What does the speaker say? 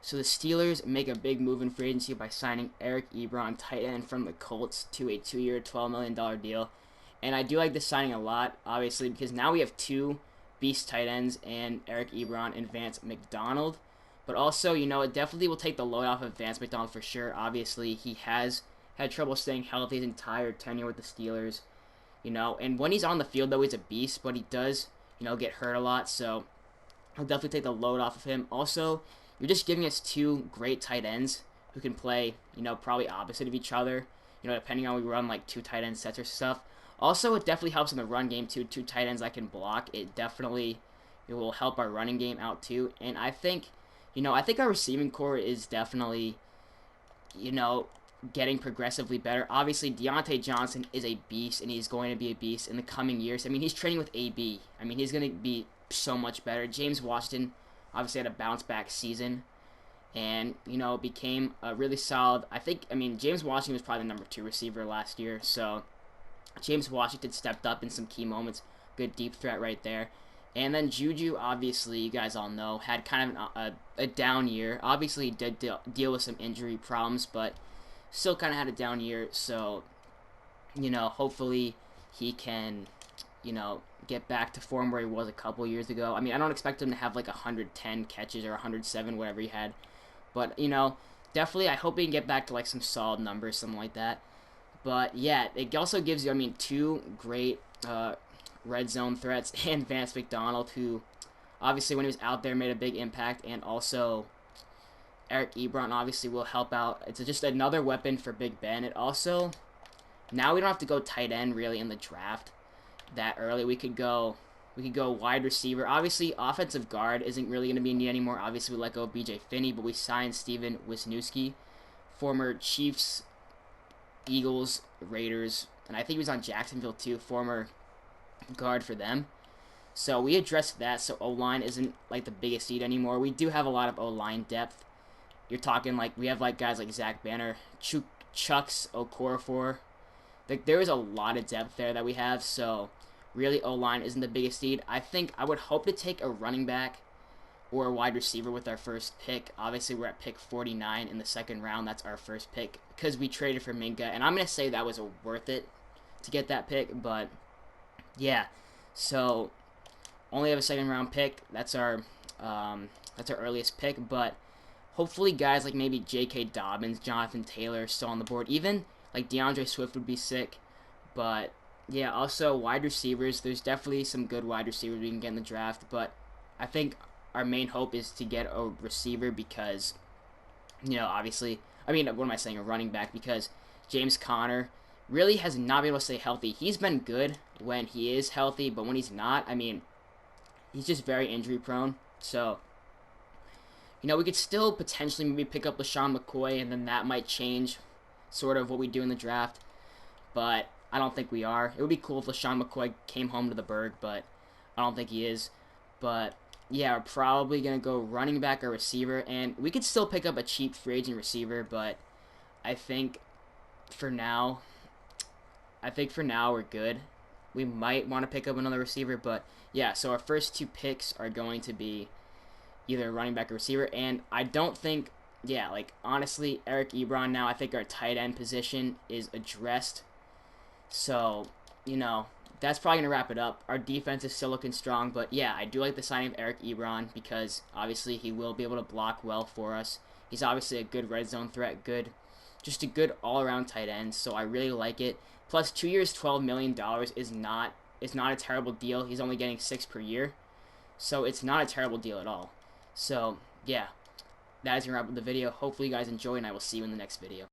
So the Steelers make a big move in free agency by signing Eric Ebron, tight end from the Colts, to a 2-year, $12 million deal. And I do like this signing a lot, obviously, because now we have two beast tight ends and Eric Ebron and Vance McDonald. But also, it definitely will take the load off of Vance McDonald for sure. Obviously, he has had trouble staying healthy his entire tenure with the Steelers. And when he's on the field, though, he's a beast, but he does, get hurt a lot. So he'll definitely take the load off of him. Also, you're just giving us two great tight ends who can play, probably opposite of each other, depending on we run like two tight end sets or stuff. Also, it definitely helps in the run game too. Two tight ends that can block. It will help our running game out too. And I think our receiving core is definitely, getting progressively better. Obviously, Deontay Johnson is a beast, and he's going to be a beast in the coming years. I mean, he's training with AB. I mean, he's going to be so much better. James Washington obviously had a bounce-back season and, became a really solid. James Washington was probably the number 2 receiver last year, so James Washington stepped up in some key moments. Good deep threat right there. And then Juju, obviously, you guys all know, had kind of a down year. Obviously, he did deal with some injury problems, but still kind of had a down year. So, hopefully he can, get back to form where he was a couple years ago. I mean, I don't expect him to have like 110 catches or 107, whatever he had. But, definitely I hope he can get back to like some solid numbers, something like that. But, yeah, it also gives you, two great red zone threats, and Vance McDonald, who obviously when he was out there made a big impact, and also Eric Ebron obviously will help out. It's just another weapon for Big Ben. It also, now we don't have to go tight end really in the draft that early. We could go wide receiver. Obviously, offensive guard isn't really going to be in need anymore. Obviously, we let go of BJ Finney, but we signed Steven Wisniewski, former Chiefs, Eagles, Raiders, and I think he was on Jacksonville too, former guard for them. So we addressed that, so O-line isn't like the biggest need anymore. We do have a lot of O-line depth. You're talking like we have like guys like Zach Banner, Chucks Okorafor. Like there is a lot of depth there that we have, so really O-line isn't the biggest need. I think I would hope to take a running back or a wide receiver with our first pick. Obviously, we're at pick 49 in the second round. That's our first pick because we traded for Minka, and I'm going to say that was worth it to get that pick, but yeah, so only have a second round pick. That's our earliest pick, but hopefully guys like maybe J.K. Dobbins, Jonathan Taylor are still on the board. Even like DeAndre Swift would be sick, but yeah, also wide receivers. There's definitely some good wide receivers we can get in the draft, but I think our main hope is to get a receiver because, obviously, what am I saying, a running back, because James Conner really has not been able to stay healthy. He's been good when he is healthy, but when he's not, he's just very injury prone. So, we could still potentially maybe pick up LaShawn McCoy, and then that might change sort of what we do in the draft. But I don't think we are. It would be cool if LaShawn McCoy came home to the Berg, but I don't think he is. But yeah, we're probably going to go running back or receiver, and we could still pick up a cheap free agent receiver, but I think for now we're good. We might want to pick up another receiver, but yeah, so our first 2 picks are going to be either running back or receiver, and I don't think, honestly, Eric Ebron now, I think our tight end position is addressed. So, that's probably going to wrap it up. Our defense is still looking strong, but yeah, I do like the signing of Eric Ebron because obviously he will be able to block well for us. He's obviously a good red zone threat, just a good all-around tight end, so I really like it. Plus, 2 years, $12 million is not a terrible deal. He's only getting 6 per year, so it's not a terrible deal at all. So, yeah, that is going to wrap up the video. Hopefully you guys enjoy, and I will see you in the next video.